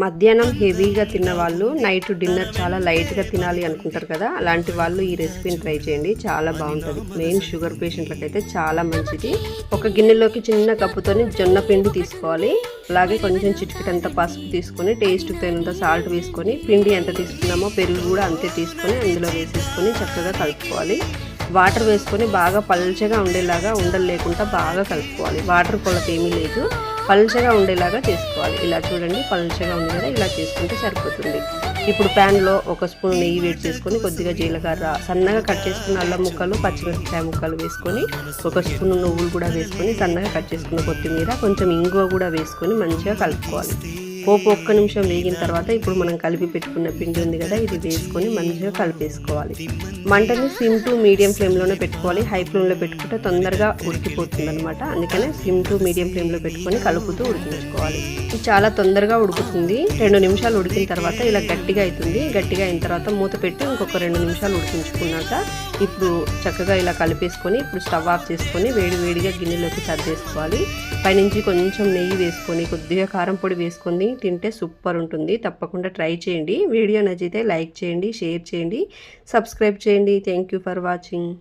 మధ్యాహ్నం హెవీగా తిన్న వాళ్ళు నైట్ డిన్నర్ చాలా లైట్గా తినాలి అనుకుంటారు కదా, అలాంటి వాళ్ళు ఈ రెసిపీని ట్రై చేయండి. చాలా బాగుంటుంది. మెయిన్ షుగర్ పేషెంట్లకైతే చాలా మంచిది. ఒక గిన్నెలోకి చిన్న కప్పుతోని జొన్న పిండి తీసుకోవాలి. అలాగే కొంచెం చిటికెటంత పసుపు తీసుకొని, టేస్ట్కి తగినంత సాల్ట్ వేసుకొని, పిండి ఎంత తీసుకున్నామో పెరుగు కూడా అంతే తీసుకొని అందులో వేసేసుకొని చక్కగా కలుపుకోవాలి. వాటర్ వేసుకొని బాగా పల్చగా ఉండేలాగా, ఉండలు లేకుండా బాగా కలుపుకోవాలి. వాటర్ కొలత ఏమీ లేదు, పల్చగా ఉండేలాగా చేసుకోవాలి. ఇలా చూడండి, పల్చగా ఉంది కదా, ఇలా చేసుకుంటే సరిపోతుంది. ఇప్పుడు ప్యాన్లో ఒక స్పూన్ నెయ్యి వేడి చేసుకొని, కొద్దిగా జీలకర్ర, సన్నగా కట్ చేసుకున్న అల్లం ముక్కలు, పచ్చిమిరపకాయ ముక్కలు వేసుకొని, ఒక స్పూన్ నువ్వులు కూడా వేసుకొని, సన్నగా కట్ చేసుకున్న కొత్తిమీర, కొంచెం ఇంగువ కూడా వేసుకొని మంచిగా కలుపుకోవాలి. పోపు ఒక్క నిమిషం వేగిన తర్వాత ఇప్పుడు మనం కలిపి పెట్టుకున్న పిండి ఉంది కదా, ఇది వేసుకొని మంచిగా కలిపేసుకోవాలి. మంటని సిమ్ టు మీడియం ఫ్లేమ్లోనే పెట్టుకోవాలి. హై ఫ్లేమ్లో పెట్టుకుంటే తొందరగా ఉడికిపోతుంది అనమాట. అందుకనే సిమ్ టు మీడియం ఫ్లేమ్లో పెట్టుకొని కలుపుతూ ఉడికించుకోవాలి. ఇది చాలా తొందరగా ఉడుకుతుంది. 2 నిమిషాలు ఉడికిన తర్వాత ఇలా గట్టిగా అవుతుంది. గట్టిగా అయిన తర్వాత మూత పెట్టి ఇంకొక 2 నిమిషాలు ఉడికించుకున్నాక ఇప్పుడు చక్కగా ఇలా కలిపేసుకొని ఇప్పుడు స్టవ్ ఆఫ్ చేసుకొని వేడిగా గిన్నెలోకి సర్దేసుకోవాలి. పైనుంచి కొంచెం నెయ్యి వేసుకొని, కొద్దిగా కారం పొడి వేసుకొని తింటే సూపర్ ఉంటుంది. తప్పకుండా ట్రై చేయండి. వీడియో నచ్చితే లైక్ చేయండి, షేర్ చేయండి, సబ్స్క్రైబ్ చేయండి. Thank you for watching.